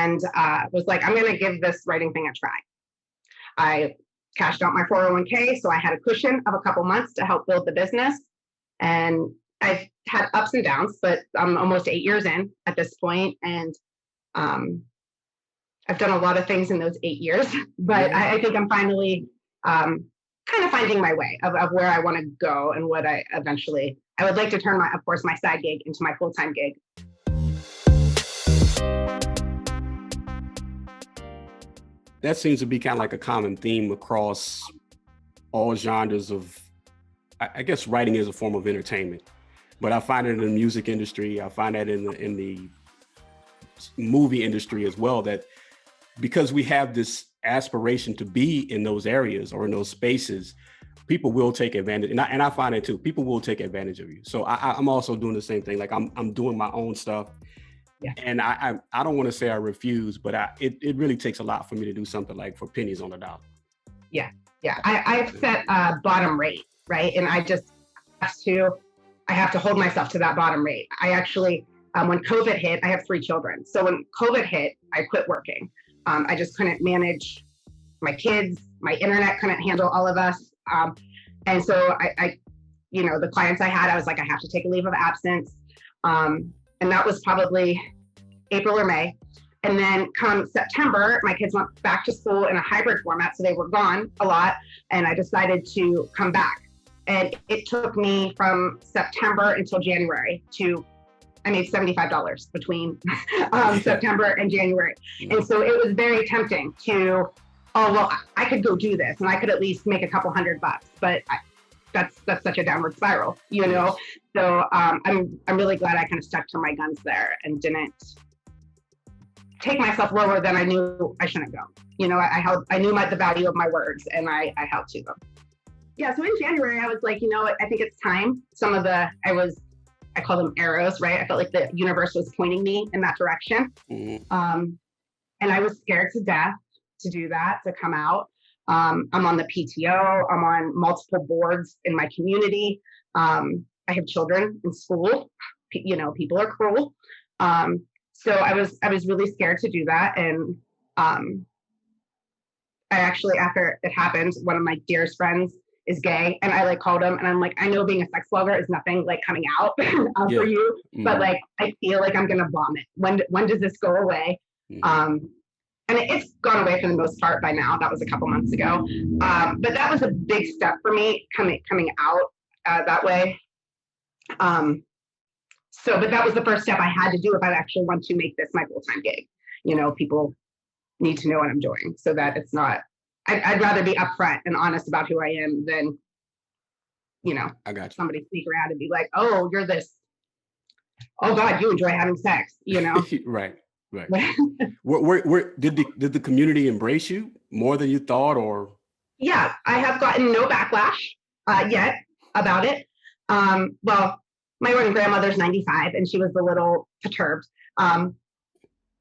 and was like, I'm going to give this writing thing a try. I cashed out my 401k, so I had a cushion of a couple months to help build the business. And I've had ups and downs, but I'm almost 8 years in at this point, and I've done a lot of things in those 8 years. But yeah. I think I'm finally kind of finding my way of where I want to go and what I would like to turn my side gig into my full-time gig. That seems to be kind of like a common theme across all genres of, I guess writing is a form of entertainment, but I find it in the music industry. I find that in the movie industry as well, that because we have this aspiration to be in those areas or in those spaces, people will take advantage. And I find it too, people will take advantage of you. So I'm also doing the same thing. Like I'm doing my own stuff. Yeah. And I don't want to say I refuse, but it really takes a lot for me to do something like for pennies on the dollar. Yeah. Yeah. I've set a bottom rate, right? And I have to hold myself to that bottom rate. I actually, when COVID hit, I have 3 children. So when COVID hit, I quit working. I just couldn't manage my kids. My internet couldn't handle all of us. And so I the clients I had, I was like, I have to take a leave of absence. And that was probably April or May. And then come September, my kids went back to school in a hybrid format. So they were gone a lot. And I decided to come back. And it took me from September until January I made $75 between September and January. And so it was very tempting to, I could go do this and I could at least make a couple $100, but that's such a downward spiral, So I'm really glad I kind of stuck to my guns there and didn't take myself lower than I knew I shouldn't go. I knew the value of my words and I held to them. Yeah, so in January, I was like, I think it's time. I call them arrows, right? I felt like the universe was pointing me in that direction. Mm-hmm. And I was scared to death to do that, to come out. I'm on the PTO. I'm on multiple boards in my community. I have children in school. People are cruel. So I was really scared to do that. And I actually, after it happened, one of my dearest friends is gay, and I called him and I'm like, I know being a sex blogger is nothing like coming out for you, but I feel like I'm gonna vomit. When does this go away? And it's gone away for the most part by now. That was a couple months ago, but that was a big step for me coming out that way. But that was the first step I had to do if I actually want to make this my full-time gig. People need to know what I'm doing so that it's not. I'd rather be upfront and honest about who I am than, I got you. Somebody sneak around and be like, oh, you're this. Oh God, you enjoy having sex, Right. Where did the community embrace you more than you thought, or? Yeah, I have gotten no backlash yet about it. Well, my own grandmother's 95 and she was a little perturbed.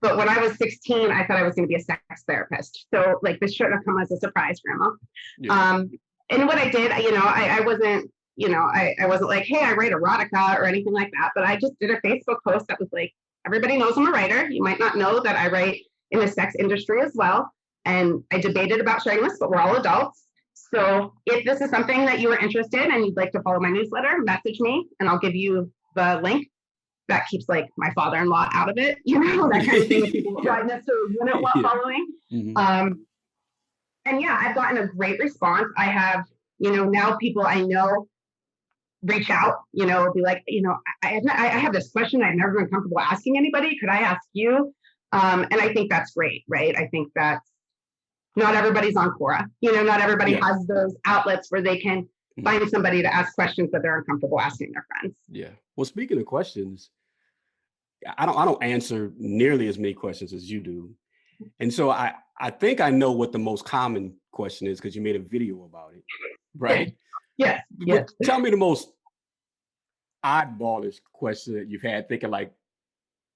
But when I was 16, I thought I was going to be a sex therapist. So this shouldn't have come as a surprise, Grandma. Yeah. And what I did, I wasn't, I wasn't like, hey, I write erotica or anything like that. But I just did a Facebook post that was like, everybody knows I'm a writer. You might not know that I write in the sex industry as well. And I debated about sharing this, but we're all adults. So if this is something that you are interested in and you'd like to follow my newsletter, message me and I'll give you the link. That keeps my father-in-law out of it, that kind of thing that people don't necessarily wouldn't want following. Mm-hmm. And yeah, I've gotten a great response. I have, now people I know reach out, be like, I have this question I've never been comfortable asking anybody. Could I ask you? And I think that's great, right? I think that's not everybody's on Quora. Not everybody has those outlets where they can find somebody to ask questions that they're uncomfortable asking their friends. Yeah. Well, speaking of questions, I don't answer nearly as many questions as you do. And so I think I know what the most common question is because you made a video about it, right? Yes. But tell me the most oddballish question that you've had, thinking like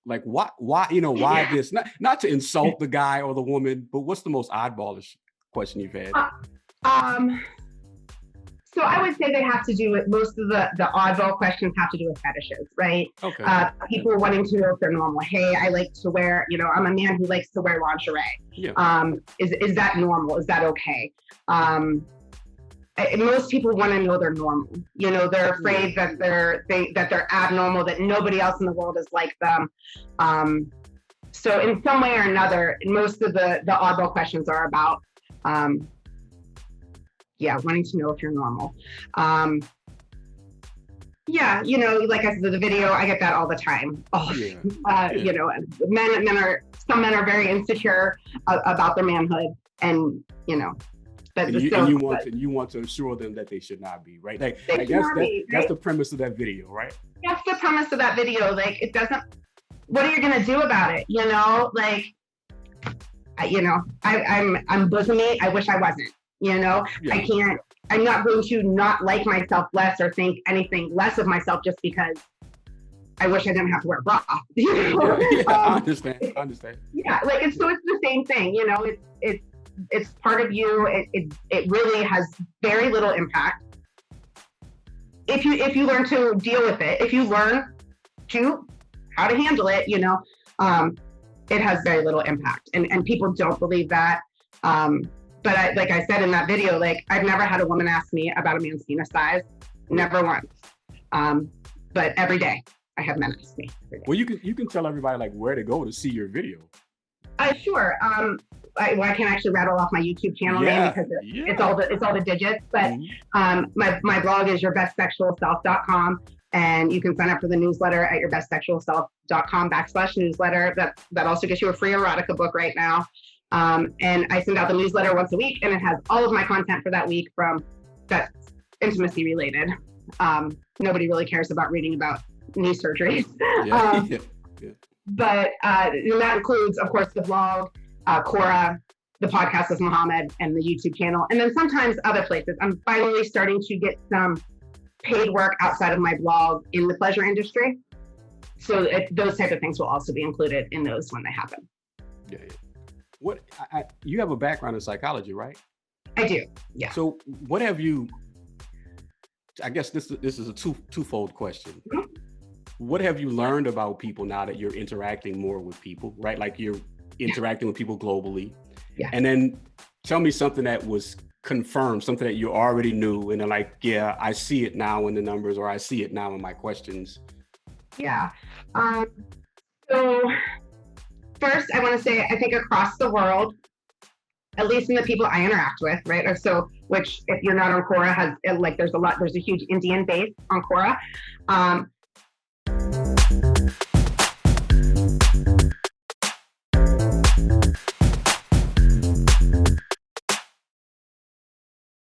why why this? Not to insult the guy or the woman, but what's the most oddballish question you've had? So I would say they have to do with most of the oddball questions have to do with fetishes, right? Okay. People wanting to know if they're normal. Hey, I like to wear, I'm a man who likes to wear lingerie. Yeah. Is that normal? Is that okay? Most people want to know they're normal. They're afraid that they're abnormal, that nobody else in the world is like them. So in some way or another, most of the oddball questions are about wanting to know if you're normal. Like I said, the video, I get that all the time. Some men are very insecure about their manhood, and you want to assure them that they should not be, right? That's the premise of that video, right? That's the premise of that video. Like, it doesn't. What are you gonna do about it? I'm bosomy. I wish I wasn't. I can't. I'm not going to not like myself less or think anything less of myself just because I wish I didn't have to wear a bra. I understand. Yeah, it's the same thing. It's part of you. It really has very little impact if you learn to deal with it. If you learn how to handle it, it has very little impact, and people don't believe that. But like I said in that video, I've never had a woman ask me about a man's penis size, never once. But every day I have men ask me. Well, you can tell everybody where to go to see your video. Sure. I can actually rattle off my YouTube channel name because it's all the digits. But my blog is yourbestsexualself.com, and you can sign up for the newsletter at yourbestsexualself.com/newsletter. That also gets you a free erotica book right now. And I send out the newsletter once a week, and it has all of my content for that week that's intimacy related. Nobody really cares about reading about knee surgeries. But that includes, of course, the blog, Quora, the podcast with Muhammad, and the YouTube channel, and then sometimes other places. I'm finally starting to get some paid work outside of my blog in the pleasure industry. So those type of things will also be included in those when they happen. Yeah. You have a background in psychology, right? I do. Yeah. So what have you? I guess this is a twofold question. Mm-hmm. What have you learned about people now that you're interacting more with people, right? You're interacting with people globally. Yeah. And then tell me something that was confirmed, something that you already knew, and they're I see it now in the numbers, or I see it now in my questions. Yeah. So first, I want to say, I think across the world, at least in the people I interact with, right? So, which if you're not on Quora, there's a huge Indian base on Quora.